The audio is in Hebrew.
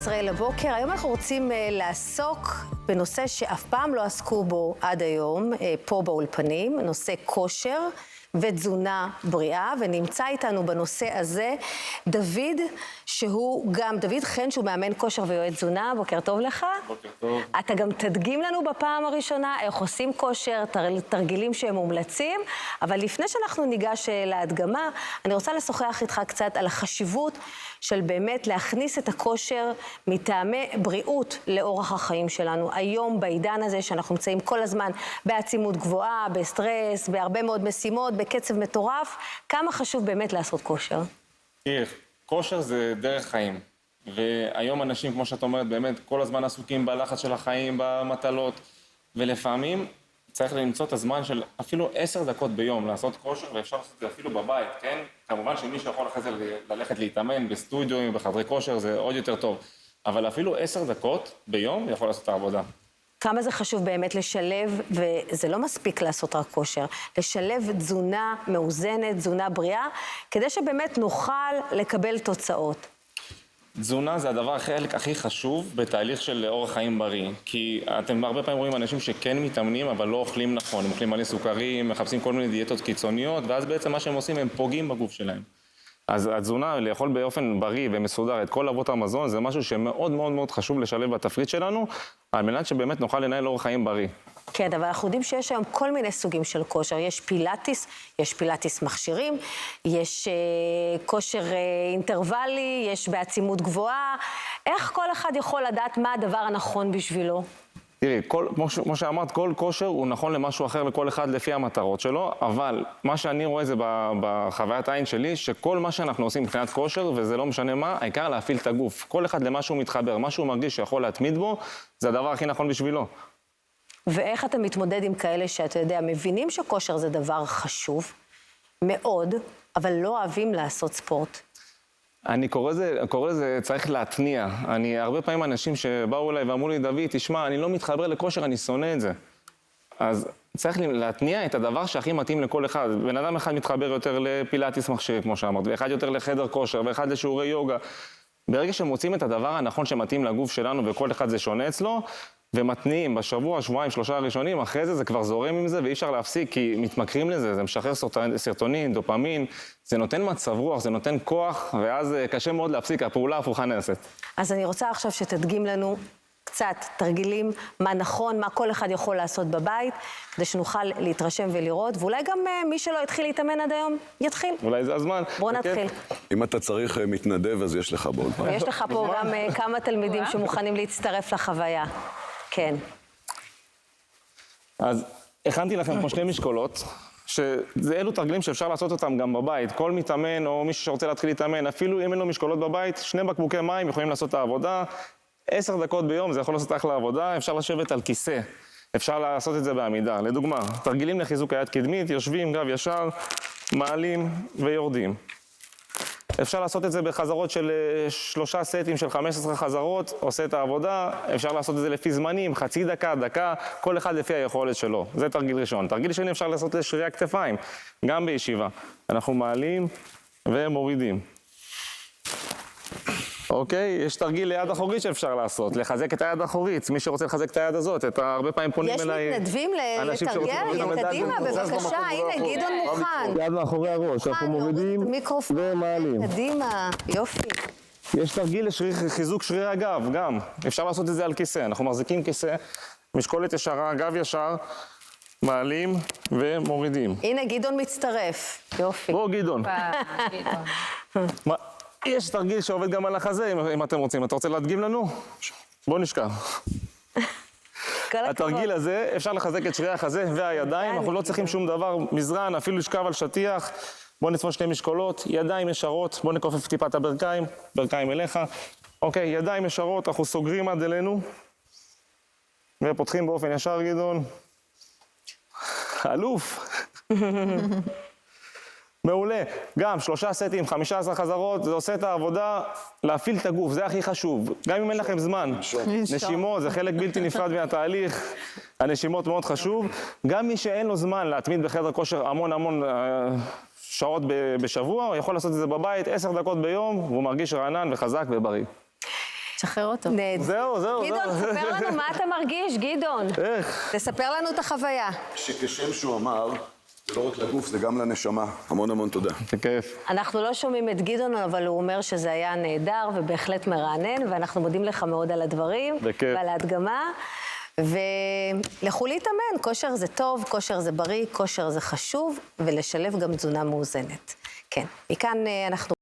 ישראל לבוקר, היום אנחנו רוצים לעסוק בנושא שאף פעם לא עסקו בו עד היום, פה באולפנים, נושא כושר ותזונה בריאה, ונמצא איתנו בנושא הזה דוד, דוד חן, שהוא מאמן כושר ויועץ תזונה. בוקר טוב לך. בוקר טוב. אתה גם תדגים לנו בפעם הראשונה איך עושים כושר, תרגילים שהם מומלצים, אבל לפני שאנחנו ניגש להדגמה, אני רוצה לשוחח איתך קצת על החשיבות של באמת להכניס את הכושר מטעמי בריאות לאורח החיים שלנו. היום בעידן הזה שאנחנו נמצאים כל הזמן בעצימות גבוהה, בסטרס, בהרבה מאוד משימות, בקצב מטורף, כמה חשוב באמת לעשות כושר? תראי, כושר זה דרך חיים. והיום אנשים, כמו שאת אומרת, באמת כל הזמן עסוקים בלחץ של החיים, במטלות, ולפעמים צריך למצוא את הזמן של אפילו 10 דקות ביום לעשות כושר, ואפשר לעשות את זה אפילו בבית, כן? כמובן שמי שיכול אחרי זה ללכת להתאמן בסטודיו, בחדרי כושר, זה עוד יותר טוב. אבל אפילו 10 דקות ביום יכול לעשות את העבודה. כמה זה חשוב באמת לשלב, וזה לא מספיק לעשות רק כושר, לשלב תזונה מאוזנת, תזונה בריאה, כדי שבאמת נוכל לקבל תוצאות. תזונה זה הדבר החלק הכי חשוב בתהליך של אורח חיים בריא. כי אתם הרבה פעמים רואים אנשים שכן מתאמנים, אבל לא אוכלים נכון. הם אוכלים מלא סוכרים, מחפשים כל מיני דיאטות קיצוניות, ואז בעצם מה שהם עושים, הם פוגעים בגוף שלהם. אז התזונה, לאכול באופן בריא ומסודר את כל אבות המזון, זה משהו שמאוד מאוד מאוד חשוב לשלב בתפריט שלנו, על מנת שבאמת נוכל לנהל אורח חיים בריא. כן, אבל אנחנו יודעים שיש היום כל מיני סוגים של כושר. יש פילאטיס, יש פילאטיס מכשירים, יש כושר אינטרוואלי, יש בעצימות גבוהה. איך כל אחד יכול לדעת מה הדבר הנכון בשבילו? תראי, כמו שאמרת, כל כושר הוא נכון למשהו אחר לכל אחד לפי המטרות שלו, אבל מה שאני רואה זה בחוויית העין שלי, שכל מה שאנחנו עושים מבחינת כושר, וזה לא משנה מה, העיקר להפעיל את הגוף. כל אחד למה שהוא מתחבר, מה שהוא מרגיש שיכול להתמיד בו, זה הדבר הכי נכון בשבילו. ואיך אתה מתמודד עם כאלה שאתה יודע, מבינים שכושר זה דבר חשוב מאוד, אבל לא אוהבים לעשות ספורט? אני קורא לזה צריך להתניע. הרבה פעמים אנשים שבאו אליי ואמרו לי, דוד, תשמע, אני לא מתחבר לכושר, אני שונא את זה. אז צריך להתניע את הדבר שהכי מתאים לכל אחד. בן אדם אחד מתחבר יותר לפילאטיס מכשיר, כמו שאמרת, ואחד יותר לחדר כושר, ואחד לשיעורי יוגה. ברגע שמוצאים את הדבר הנכון שמתאים לגוף שלנו, וכל אחד זה שונה אצלו, ומתניעים בשבוע, שבועיים, 3 הראשונים, אחרי זה כבר זורם עם זה, ואי אפשר להפסיק, כי מתמכרים לזה, זה משחרר סרטונין, דופמין, זה נותן מצב רוח, זה נותן כוח, ואז קשה מאוד להפסיק, הפעולה הפוכה נעשית. אז אני רוצה עכשיו שתדגים לנו קצת תרגילים, מה נכון, מה כל אחד יכול לעשות בבית, כדי שנוכל להתרשם ולראות, ואולי גם מי שלא התחיל להתאמן עד היום, יתחיל. אולי זה הזמן. בוא נתחיל. אם אתה צריך מתנדב, אז יש לך בעוד פעם. ויש לך פה גם כמה תלמידים שמוכנים להצטרף לחוויה. כן. אז הכנתי לכם פה 2 משקולות, שאלו תרגילים שאפשר לעשות אותם גם בבית. כל מתאמן או מישהו שרוצה להתחיל להתאמן, אפילו אם אין לו משקולות בבית, 2 בקבוקי מים יכולים לעשות את העבודה. 10 דקות ביום, זה יכול לעשות אחלה עבודה. אפשר לשבת על כיסא, אפשר לעשות את זה בעמידה. לדוגמה, תרגילים לחיזוק היד קדמית, יושבים גב ישר, מעלים ויורדים. אפשר לעשות את זה בחזרות של 3 סטים של 15 חזרות, עושה את העבודה. אפשר לעשות את זה לפי זמנים, חצי דקה, דקה, כל אחד לפי היכולת שלו. זה תרגיל ראשון. תרגיל שני אפשר לעשות לשרירי הכתפיים, גם בישיבה. אנחנו מעלים ומורידים. אוקיי, יש תרגיל ליד אחורית שאפשר לעשות, לחזק את היד האחורית, מי שרוצה לחזק את היד הזאת, הרבה פעמים פונים אליי... יש מתנדבים לתרגל, קדימה, בבקשה, הנה, גדעון מוכן. יד מאחורי הראש, אנחנו מורידים ומעלים. קדימה, יופי. יש תרגיל לחיזוק שרירי הגב, גם. אפשר לעשות את זה על כיסא, אנחנו מחזיקים כיסא, משקולת ישרה, גב ישר, מעלים ומורידים. הנה, גדעון מצטרף, יופי. בוא, גדעון. יש תרגיל שעובד גם על החזה, אם אתם רוצים. אתה רוצה להדגים לנו? בואו נשכח. התרגיל הזה, אפשר לחזק את שרירי החזה והידיים, אנחנו לא צריכים שום דבר, מזרן, אפילו לשכב על שטיח. בואו נצמוד 2 משקולות, ידיים ישרות, בואו נכופף טיפה את הברכיים, ברכיים אליך. אוקיי, ידיים ישרות, אנחנו סוגרים עד אלינו, ופותחים באופן ישר, גדעון. אלוף. מעולה. גם 3 סטים, 15 חזרות, זה עושה את העבודה, להפעיל את הגוף, זה הכי חשוב. גם אם אין לכם זמן. נשימות, זה חלק בלתי נפרד מהתהליך. הנשימות מאוד חשוב. גם מי שאין לו זמן להתמיד בחדר כושר המון שעות בשבוע, הוא יכול לעשות את זה בבית 10 דקות ביום, והוא מרגיש רענן וחזק ובריא. שחרר אותו. זהו. גדעון, ספר לנו מה אתה מרגיש, גדעון. איך? תספר לנו את החוויה. שכשם שהוא אמר, זה לא רק לגוף, זה גם לנשמה. המון תודה. זה כיף. אנחנו לא שומעים את גדעון, אבל הוא אומר שזה היה נהדר ובהחלט מרענן, ואנחנו מודים לך מאוד על הדברים. בכיף. ועל ההדגמה. ולכו להתאמן, כושר זה טוב, כושר זה בריא, כושר זה חשוב, ולשלב גם תזונה מאוזנת. כן, מכאן אנחנו...